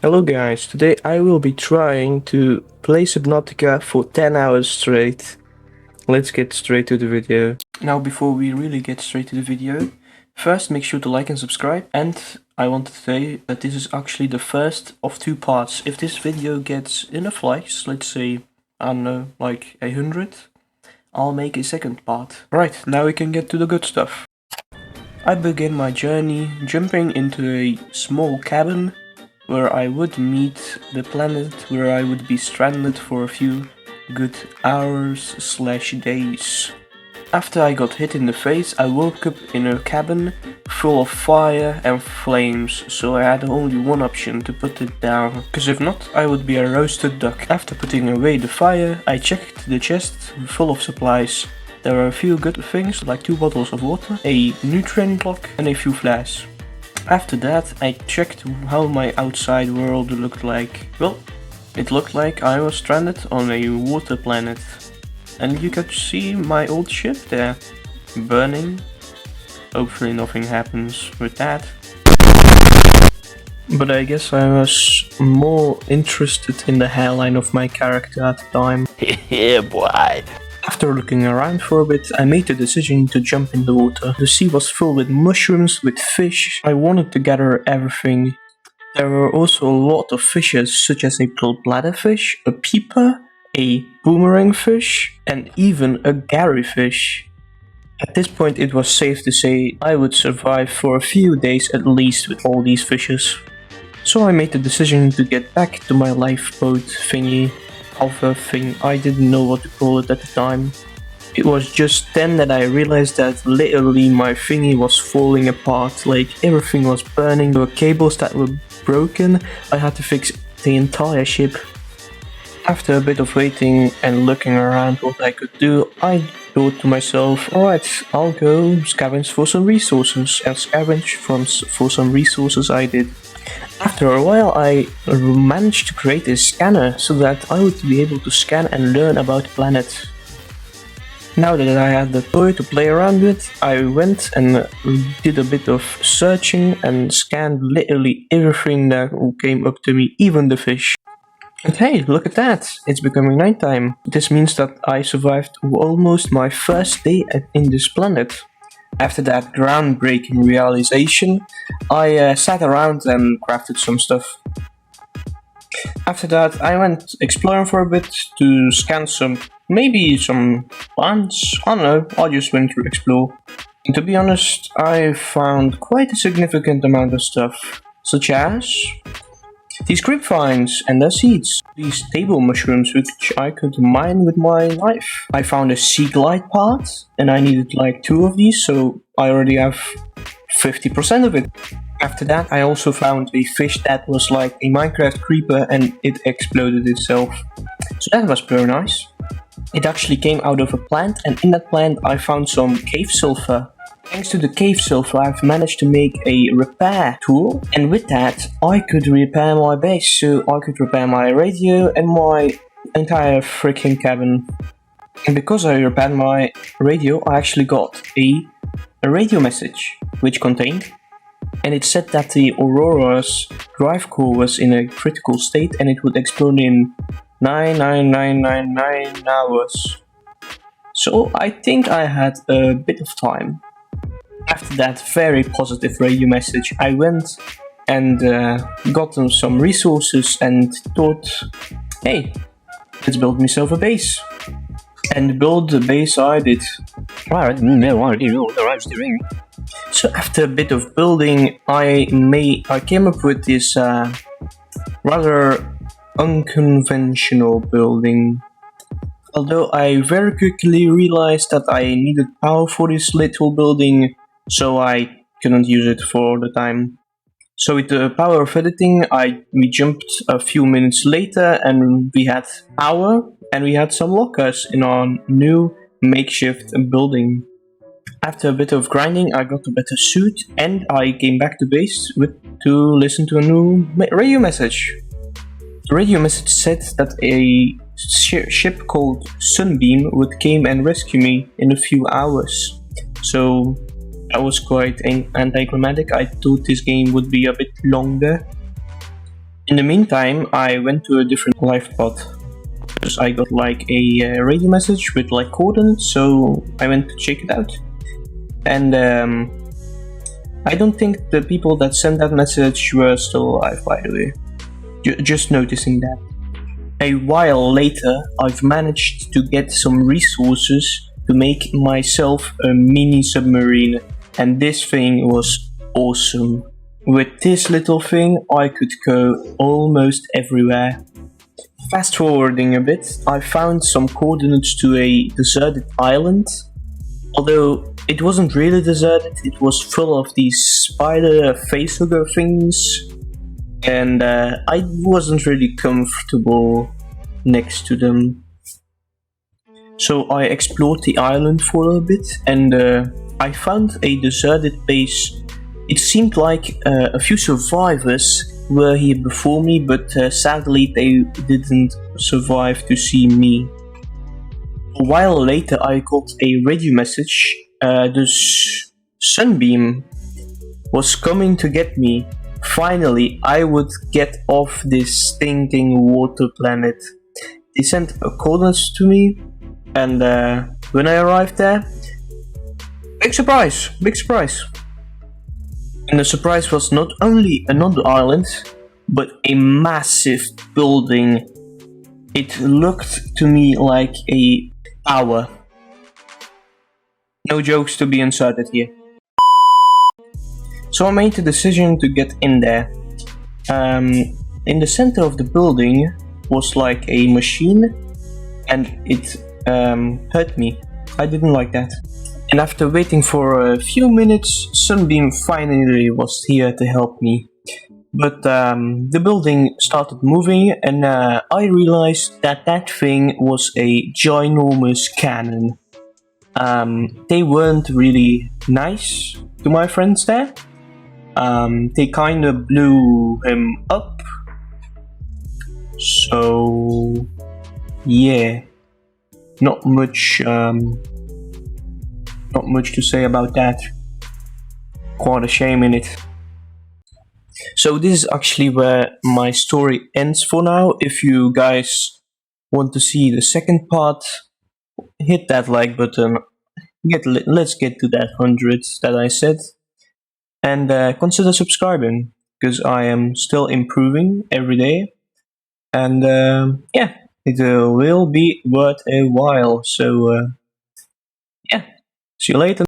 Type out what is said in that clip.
Hello guys, today I will be trying to play Subnautica for 10 hours straight. Let's get straight to the video. Now before we really get straight to the video, first make sure to like and subscribe, and I want to say that this is actually the first of two parts. If this video gets enough likes, let's say, I don't know, like 100, I'll make a second part. Right, now we can get to the good stuff. I begin my journey jumping into a small cabin where I would meet the planet where I would be stranded for a few good hours/days. After I got hit in the face, I woke up in a cabin full of fire and flames, so I had only one option: to put it down, cause if not, I would be a roasted duck. After putting away the fire, I checked the chest full of supplies. There were a few good things, like 2 bottles of water, a nutrient block, and a few flasks. After that, I checked how my outside world looked like. Well, it looked like I was stranded on a water planet. And you could see my old ship there, burning. Hopefully nothing happens with that. But I guess I was more interested in the hairline of my character at the time. Yeah, boy. After looking around for a bit, I made the decision to jump in the water. The sea was filled with mushrooms, with fish. I wanted to gather everything. There were also a lot of fishes, such as a bladderfish, a peeper, a boomerang fish, and even a garryfish. At this point it was safe to say I would survive for a few days at least with all these fishes. So I made the decision to get back to my lifeboat thingy. Alpha thing, I didn't know what to call it at the time. It was just then that I realized that literally my thingy was falling apart, like everything was burning, there were cables that were broken, I had to fix the entire ship. After a bit of waiting and looking around what I could do, I thought to myself, alright, I'll go scavenge for some resources, and scavenge for some resources I did. After a while I managed to create a scanner so that I would be able to scan and learn about the planet. Now that I had the toy to play around with, I went and did a bit of searching and scanned literally everything that came up to me, even the fish. And hey, look at that, it's becoming nighttime. This means that I survived almost my first day in this planet. After that groundbreaking realization, I sat around and crafted some stuff. After that, I went exploring for a bit to scan maybe some plants. I don't know, I just went to explore. And to be honest, I found quite a significant amount of stuff, such as these grapevines and their seeds, these table mushrooms which I could mine with my knife. I found a sea glide path and I needed like 2 of these, so I already have 50% of it. After that I also found a fish that was like a Minecraft creeper and it exploded itself. So that was pretty nice. It actually came out of a plant, and in that plant I found some cave sulfur. Thanks to the cave sulfur, I've managed to make a repair tool, and with that I could repair my base, so I could repair my radio and my entire freaking cabin. And because I repaired my radio, I actually got a radio message, which contained, and it said that the Aurora's drive core was in a critical state and it would explode in 99999 hours. So I think I had a bit of time. After that very positive radio message, I went and got them some resources and thought, hey, let's build myself a base. And build the base I did. So after a bit of building, I came up with this rather unconventional building. Although I very quickly realized that I needed power for this little building, so I couldn't use it for all the time. So with the power of editing, we jumped a few minutes later and we had power and we had some lockers in our new makeshift building. After a bit of grinding, I got a better suit and I came back to base to listen to a new radio message. The radio message said that a ship called Sunbeam would came and rescue me in a few hours. So that was quite anticlimactic. I thought this game would be a bit longer. In the meantime, I went to a different live pod because I got like a radio message with like coordinates, so I went to check it out. And I don't think the people that sent that message were still alive, by the way. Just noticing that. A while later, I've managed to get some resources to make myself a mini submarine, and this thing was awesome. With this little thing, I could go almost everywhere. Fast forwarding a bit, I found some coordinates to a deserted island. Although it wasn't really deserted, it was full of these spider facehugger things, and I wasn't really comfortable next to them. So I explored the island for a little bit, and I found a deserted base. It seemed like a few survivors were here before me, but sadly they didn't survive to see me. A while later, I got a radio message. The sunbeam was coming to get me. Finally, I would get off this stinking water planet. They sent coordinates to me, and when I arrived there, big surprise, big surprise. And the surprise was not only another island, but a massive building. It looked to me like a tower. No jokes to be inserted here. So I made the decision to get in there. In the center of the building was like a machine, and it hurt me. I didn't like that. And after waiting for a few minutes, Sunbeam finally was here to help me. But the building started moving, and I realized that that thing was a ginormous cannon. They weren't really nice to my friends there. They kinda blew him up. So yeah, not much to say about that. Quite a shame in it. So this is actually where my story ends for now. If you guys want to see the second part, hit that like button. Let's get to that 100 that I said, and consider subscribing because I am still improving every day, and yeah, it will be worth a while. So yeah, see you later.